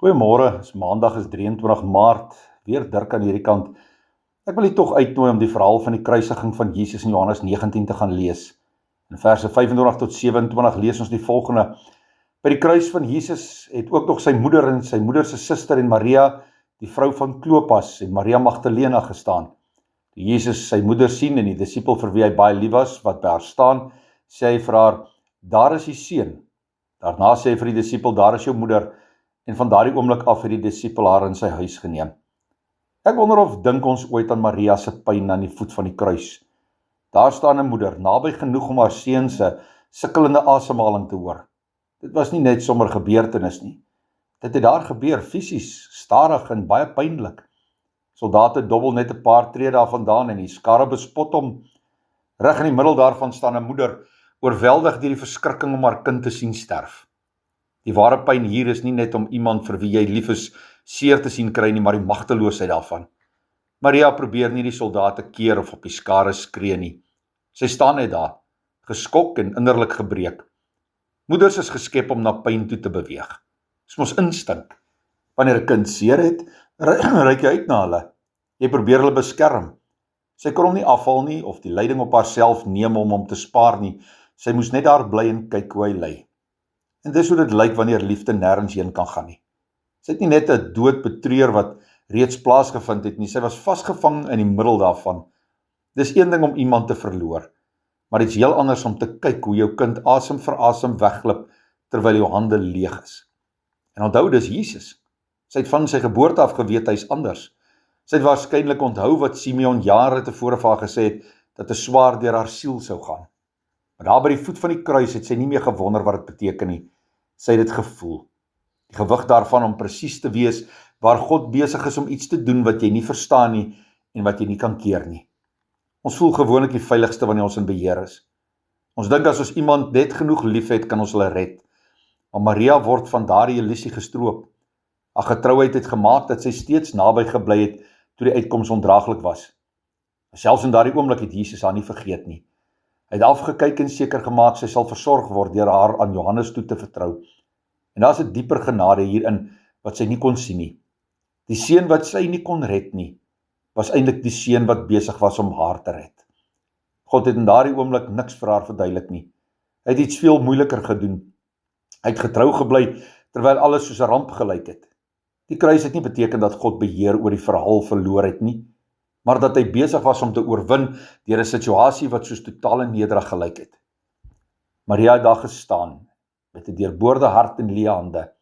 Goeiemôre, maandag is 23 Maart, weer Dirk aan hierdie kant. Ek wil u tog uitnooi om die verhaal van die kruisiging van Jesus in Johannes 19 te gaan lees. In verse 25 tot 27 lees ons die volgende. By die kruis van Jesus het ook nog sy moeder en sy moeder se suster en Maria, die vrou van Klopas en Maria Magdalena gestaan. Toe Jesus sy moeder sien en die disipel vir wie hy baie lief was, wat by haar staan, sê hy vir haar, daar is die seun. Daarna sê hy vir die disipel, daar is jou moeder, en van daardie oomblik af het die disipel haar in sy huis geneem. Ek wonder of dink ons ooit aan Maria se pyn aan die voet van die kruis. Daar staan 'n moeder, naby genoeg om haar seun se sukkelende asemhaling te hoor. Dit was nie net sommer gebeurtenis nie. Dit het daar gebeur, fisies, stadig en baie pynlik. Soldate dobbel net 'n paar tree daarvandaan en die skare bespot hom. Reg in die middel daarvan staan 'n moeder, oorweldig deur die verskrikking om haar kind te sien sterf. Die ware pyn hier is nie net om iemand vir wie jy lief is seer te sien kry nie, maar die magteloosheid daarvan. Maria probeer nie die soldate keer of op die skare skree nie. Sy staan net daar, geskok en innerlik gebreek. Moeders is geskep om na pyn toe te beweeg. Dis mos instink. Wanneer 'n kind seer het, reik jy uit na hulle. Jy probeer hulle beskerm. Sy kon hom nie afhaal nie of die lyding op haarself neem om hom te spaar nie. Sy moes net daar bly en kyk hoe hy ly. En dis hoe dit lyk wanneer liefde nêrens heen kan gaan nie. Sy het nie net 'n dood betreur wat reeds plaasgevind het nie, sy was vasgevang in die middel daarvan. Dis een ding om iemand te verloor, maar iets heel anders om te kyk hoe jou kind asem vir asem wegglip terwyl jou hande leeg is. En onthou, dis Jesus. Sy het van sy geboorte af geweet hy's anders. Sy het waarskynlik onthou wat Simeon jare tevore vir haar gesê het, dat 'n swaard deur haar siel sou gaan. Maar daar by die voet van die kruis het sy nie meer gewonder wat dit beteken nie. Sy het dit gevoel. Die gewig daarvan om presies te wees waar God besig is om iets te doen wat jy nie verstaan nie en wat jy nie kan keer nie. Ons voel gewoonlik die veiligste wanneer ons in beheer is. Ons dink as ons iemand net genoeg lief het, kan ons hulle red. Maar Maria word van daardie illusie gestroop. Haar getrouheid het gemaak dat sy steeds naby gebly het toe die uitkoms ondraaglik was. Selfs in daardie oomblik het Jesus haar nie vergeet nie. Hy het afgekyk en seker gemaak sy sal versorg word deur haar aan Johannes toe te vertrou. En daar's 'n dieper genade hierin wat sy nie kon sien nie. Die seun wat sy nie kon red nie, was eintlik die seun wat besig was om haar te red. God het in daardie oomblik niks vir haar verduidelik nie. Hy het iets veel moeiliker gedoen. Hy het getrou gebly terwyl alles soos 'n ramp gelyk het. Die kruis het nie beteken dat God beheer oor die verhaal verloor het nie, maar dat hy besig was om te oorwin deur 'n situasie wat soos totale nederig gelyk het. Maria het daar gestaan, met 'n deurboorde hart en leë hande,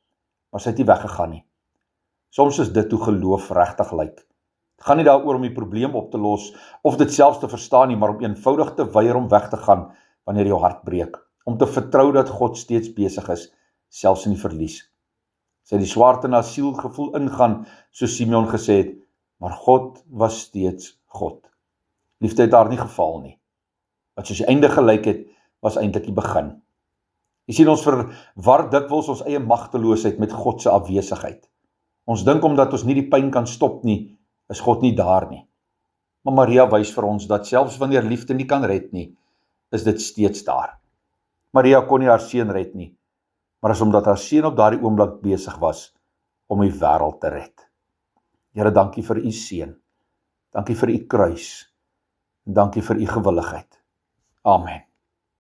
maar sy het nie weggegaan nie. Soms is dit hoe geloof regtig lyk. Dit gaan nie daaroor om die probleem op te los, of dit selfs te verstaan nie, maar om eenvoudig te weier om weg te gaan, wanneer jou hart breek, om te vertrou dat God steeds besig is, selfs in die verlies. Sy het die swaard in haar siel gevoel ingaan, soos Simeon gesê het, maar God was steeds God. Liefde het haar nie geval nie. Wat soos die einde gelyk het, was eintlik die begin. Jy sien, ons verwar dikwels ons eie magteloosheid met God se afwesigheid. Ons dink omdat ons nie die pyn kan stop nie, is God nie daar nie. Maar Maria wys vir ons dat selfs wanneer liefde nie kan red nie, is dit steeds daar. Maria kon nie haar seun red nie, maar is omdat haar seun op daardie oomblik besig was om die wêreld te red. Here, dankie vir u seun. Dankie vir u kruis. En dankie vir u gewilligheid. Amen.